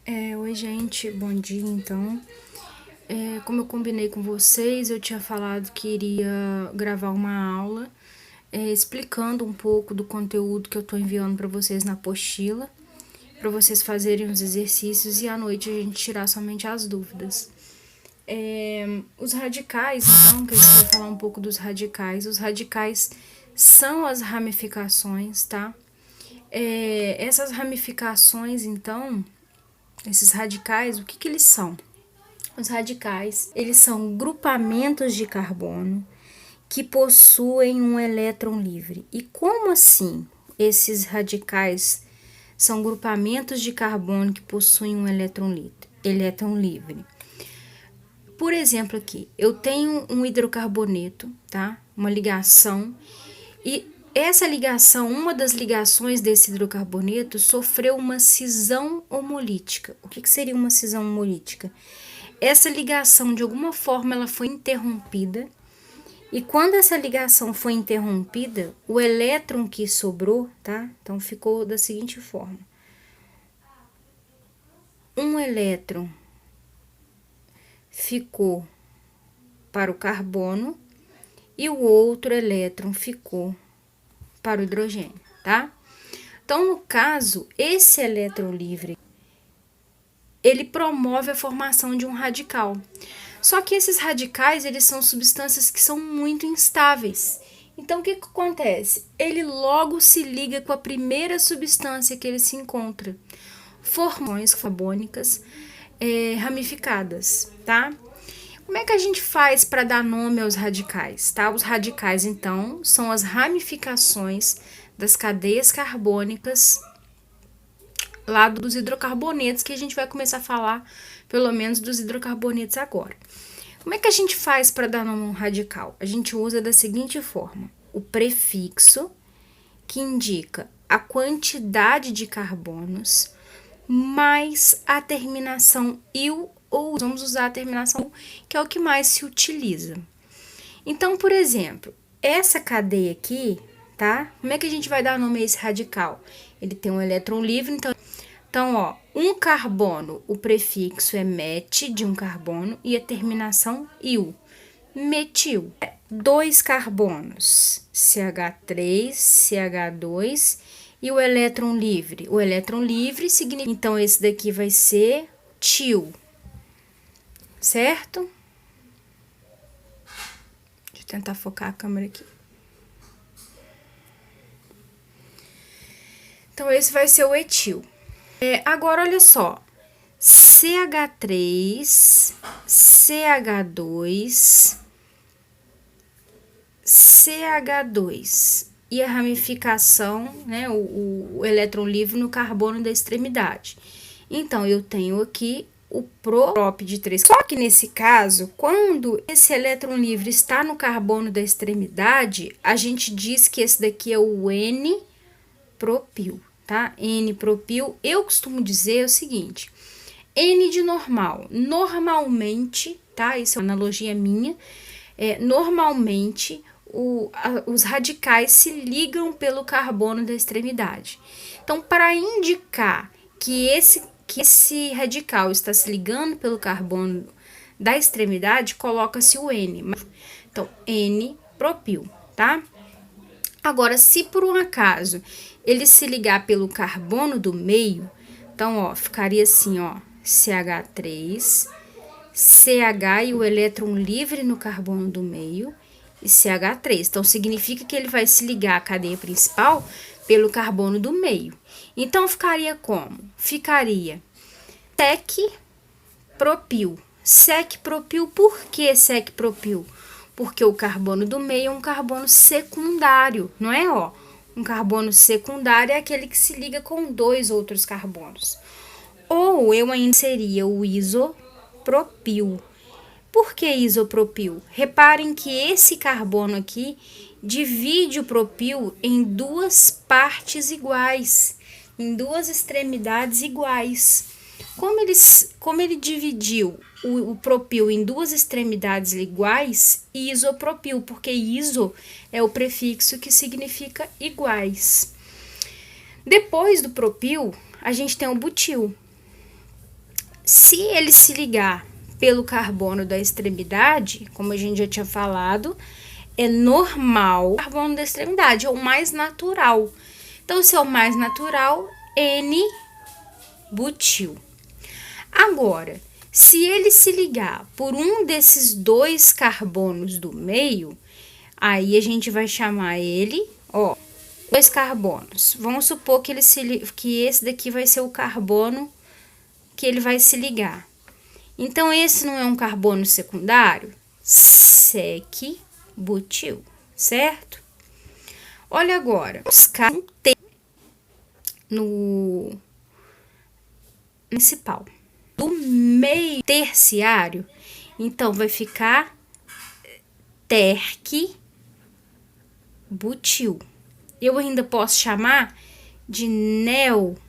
Oi, gente, bom dia. Então, como eu combinei com vocês, eu tinha falado que iria gravar uma aula explicando um pouco do conteúdo que eu estou enviando para vocês na apostila, para vocês fazerem os exercícios e à noite a gente tirar somente as dúvidas. Os radicais, então, que eu queria falar um pouco dos radicais. Os radicais são as ramificações, tá? Essas ramificações, então, esses radicais, o que eles são? Os radicais, eles são grupamentos de carbono que possuem um elétron livre. E como assim esses radicais são grupamentos de carbono que possuem um elétron livre? Por exemplo, aqui, eu tenho um hidrocarboneto, tá? Uma ligação, e essa ligação, uma das ligações desse hidrocarboneto sofreu uma cisão homolítica. O que seria uma cisão homolítica? Essa ligação, de alguma forma, ela foi interrompida, e quando essa ligação foi interrompida, o elétron que sobrou, tá? Então, ficou da seguinte forma. Um elétron ficou para o carbono e o outro elétron ficou para o hidrogênio, tá? Então, no caso, esse elétron livre, ele promove a formação de um radical. Só que esses radicais, eles são substâncias que são muito instáveis. Então, o que acontece? Ele logo se liga com a primeira substância que ele se encontra. Formões carbônicas ramificadas, tá? Como é que a gente faz para dar nome aos radicais, tá? Os radicais, então, são as ramificações das cadeias carbônicas lá dos hidrocarbonetos, que a gente vai começar a falar, pelo menos, dos hidrocarbonetos agora. Como é que a gente faz para dar nome a um radical? A gente usa da seguinte forma: o prefixo, que indica a quantidade de carbonos, mais a terminação -il, ou vamos usar a terminação, que é o que mais se utiliza. Então, por exemplo, essa cadeia aqui, tá? Como é que a gente vai dar nome a esse radical? Ele tem um elétron livre, então, ó, um carbono, o prefixo é met, de um carbono, e a terminação -il, metil. Dois carbonos, CH3, CH2, e o elétron livre. O elétron livre significa, então, esse daqui vai ser til, certo? Deixa eu tentar focar a câmera aqui. Então, esse vai ser o etil. Agora, olha só, CH3, CH2, CH2 e a ramificação, né, o elétron livre no carbono da extremidade. Então, eu tenho aqui o prop de 3. Só que nesse caso, quando esse elétron livre está no carbono da extremidade, a gente diz que esse daqui é o N-propil, tá? N-propil, eu costumo dizer o seguinte: N de normal, normalmente, tá? Isso é uma analogia minha, normalmente os radicais se ligam pelo carbono da extremidade. Então, para indicar que esse radical está se ligando pelo carbono da extremidade, coloca-se o N. Então, N-propil, tá? Agora, se por um acaso ele se ligar pelo carbono do meio, então, ó, ficaria assim, ó, CH3, CH e o elétron livre no carbono do meio, e CH3. Então, significa que ele vai se ligar à cadeia principal pelo carbono do meio. Então, ficaria como? Ficaria sec-propil. Sec-propil, por que sec-propil? Porque o carbono do meio é um carbono secundário, não é? Ó, um carbono secundário é aquele que se liga com dois outros carbonos. Ou eu ainda seria o isopropil. Por que isopropil? Reparem que esse carbono aqui divide o propil em duas partes iguais, em duas extremidades iguais. Como ele dividiu o propil em duas extremidades iguais, isopropil, porque iso é o prefixo que significa iguais. Depois do propil, a gente tem o butil. Se ele se ligar pelo carbono da extremidade, como a gente já tinha falado, é normal. O carbono da extremidade é o mais natural. Então, se é o mais natural, N-butil. Agora, se ele se ligar por um desses dois carbonos do meio, aí a gente vai chamar ele, ó, dois carbonos. Vamos supor que esse daqui vai ser o carbono que ele vai se ligar. Então, esse não é um carbono secundário? Sec-butil, certo? Olha agora, os carbonos no principal. Do meio terciário, então vai ficar terc-butil. Eu ainda posso chamar de neobutil.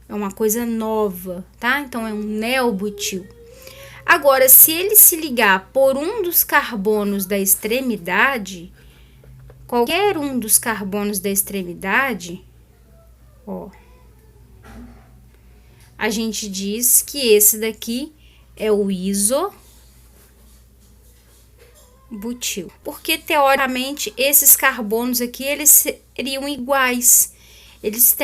É uma coisa nova, tá? Então, é um neobutil. Agora, se ele se ligar por um dos carbonos da extremidade, qualquer um dos carbonos da extremidade, ó, a gente diz que esse daqui é o isobutil. Porque, teoricamente, esses carbonos aqui, eles seriam iguais. Eles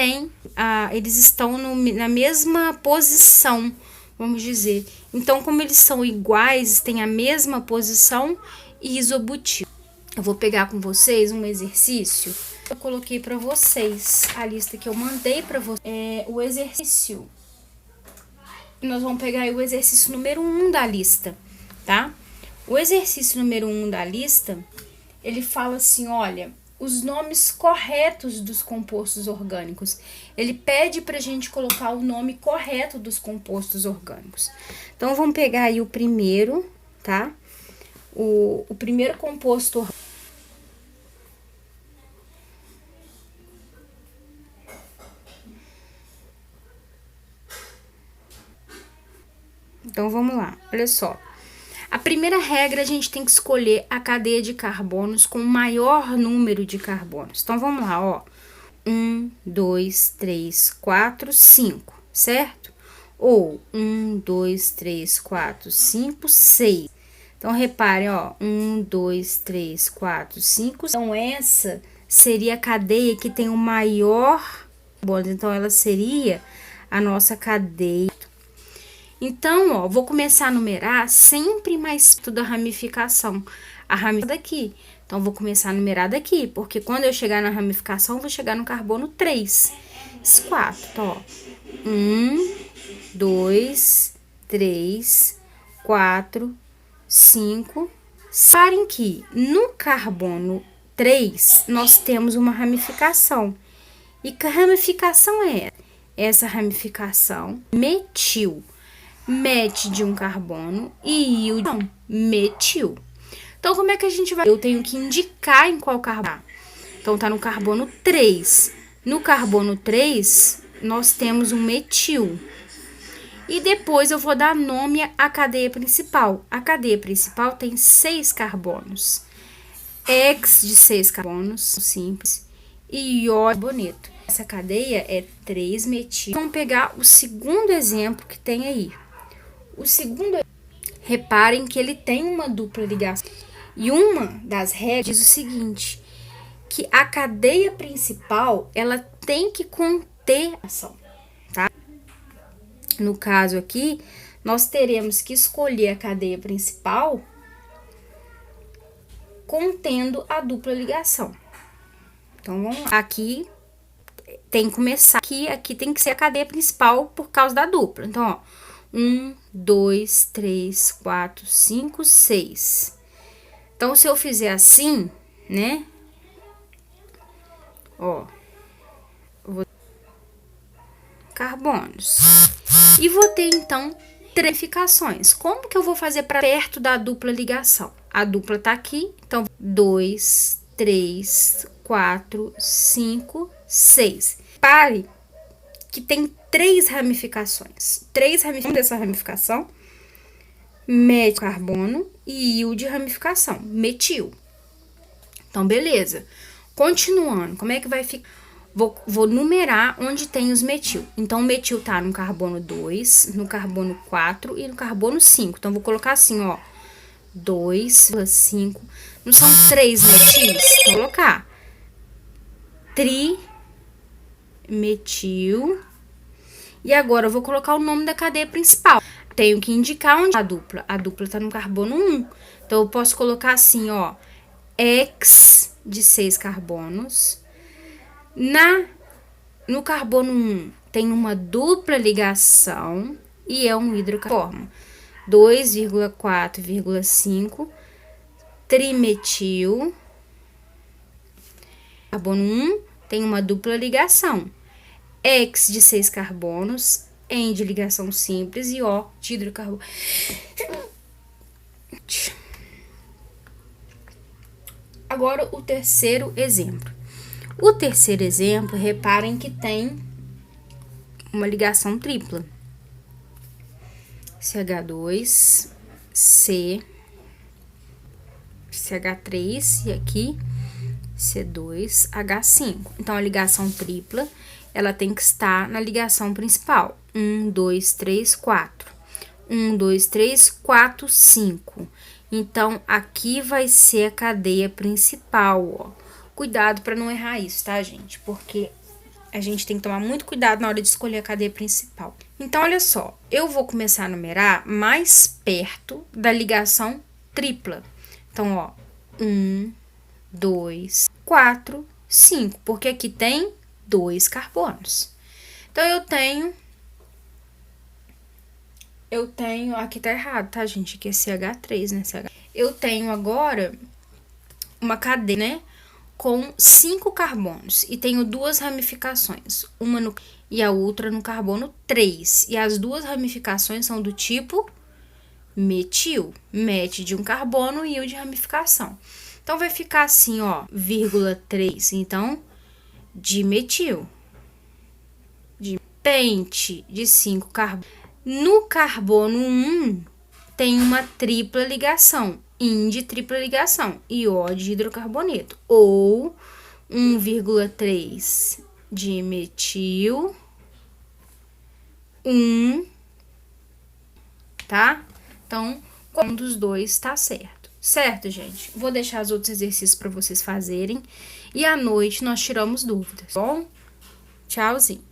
estão na mesma posição, vamos dizer. Então, como eles são iguais, têm a mesma posição, isobutil. Eu vou pegar com vocês um exercício. Eu coloquei para vocês a lista que eu mandei para vocês. O exercício. Nós vamos pegar aí o exercício número 1 da lista, tá? O exercício número 1 da lista, ele fala assim, olha, os nomes corretos dos compostos orgânicos. Ele pede pra gente colocar o nome correto dos compostos orgânicos. Então, vamos pegar aí o primeiro, tá? O primeiro composto orgânico. Então, vamos lá, olha só. A primeira regra, a gente tem que escolher a cadeia de carbonos com o maior número de carbonos. Então, vamos lá, ó. 1, 2, 3, 4, 5, certo? Ou 1, 2, 3, 4, 5, 6. Então, reparem, ó. 1, 2, 3, 4, 5. Então, essa seria a cadeia que tem o maior carbono. Então, ela seria a nossa cadeia. Então, ó, vou começar a numerar sempre mais perto da ramificação. A ramificação daqui. Então, vou começar a numerar daqui, porque quando eu chegar na ramificação, eu vou chegar no carbono 3. 4, então, ó. 1, 2, 3, 4, 5. Reparem que no carbono 3, nós temos uma ramificação. E que ramificação é essa? Essa ramificação metil. Met de um carbono e il de um metil. Então, como é que a gente vai? Eu tenho que indicar em qual carbono. Então, tá no carbono 3. No carbono 3, nós temos um metil. E depois eu vou dar nome à cadeia principal. A cadeia principal tem 6 carbonos. X de 6 carbonos, simples. E O carboneto. Essa cadeia é 3-metil. Vamos pegar o segundo exemplo que tem aí. O segundo, reparem que ele tem uma dupla ligação. E uma das regras diz o seguinte, que a cadeia principal, ela tem que conter ação, tá? No caso aqui, nós teremos que escolher a cadeia principal contendo a dupla ligação. Então, vamos lá. Aqui tem que começar, aqui tem que ser a cadeia principal por causa da dupla. Então, ó. 1, 2, 3, 4, 5, 6. Então, se eu fizer assim, né? Ó. Carbonos. E vou ter, então, ramificações. Como que eu vou fazer para perto da dupla ligação? A dupla tá aqui. Então, 2, 3, 4, 5, 6. Pare que tem 3 ramificações. 3 ramificações dessa ramificação, metil carbono e il de ramificação, metil. Então, beleza. Continuando, como é que vai ficar? Vou numerar onde tem os metil. Então, o metil tá no carbono 2, no carbono 4 e no carbono 5. Então, vou colocar assim, ó, 2,5. Não são 3 metis? Então, vou colocar trimetil. E agora, eu vou colocar o nome da cadeia principal. Tenho que indicar onde a dupla. A dupla tá no carbono 1. Então, eu posso colocar assim, ó, X de 6 carbonos. No carbono 1 tem uma dupla ligação e é um hidrocarbono. 2,4,5 trimetil. Carbono 1 tem uma dupla ligação. X de 6 carbonos, N de ligação simples e O de hidrocarbono. Agora o terceiro exemplo. O terceiro exemplo, reparem que tem uma ligação tripla. CH2, CH3 e aqui C2, H5. Então, a ligação tripla, ela tem que estar na ligação principal. 1, 2, 3, 4. 1, 2, 3, 4, 5. Então, aqui vai ser a cadeia principal, ó. Cuidado para não errar isso, tá, gente? Porque a gente tem que tomar muito cuidado na hora de escolher a cadeia principal. Então, olha só, eu vou começar a numerar mais perto da ligação tripla. Então, ó, 1, 2, 4, 5, porque aqui tem 2 carbonos. Então, aqui tá errado, tá, gente? Aqui é CH3, né? Eu tenho agora uma cadeia, né? Com 5 carbonos e tenho duas ramificações, uma no e a outra no carbono 3. E as duas ramificações são do tipo metil, met de um carbono e o de ramificação. Então, vai ficar assim, ó, vírgula 3, então, dimetil. De pente de 5 carbonos. No carbono 1, tem uma tripla ligação, IN de tripla ligação e O de hidrocarboneto, ou 1,3 de metil, 1, tá? Então, um dos dois tá certo. Certo, gente? Vou deixar os outros exercícios para vocês fazerem e à noite nós tiramos dúvidas, tá bom? Tchauzinho.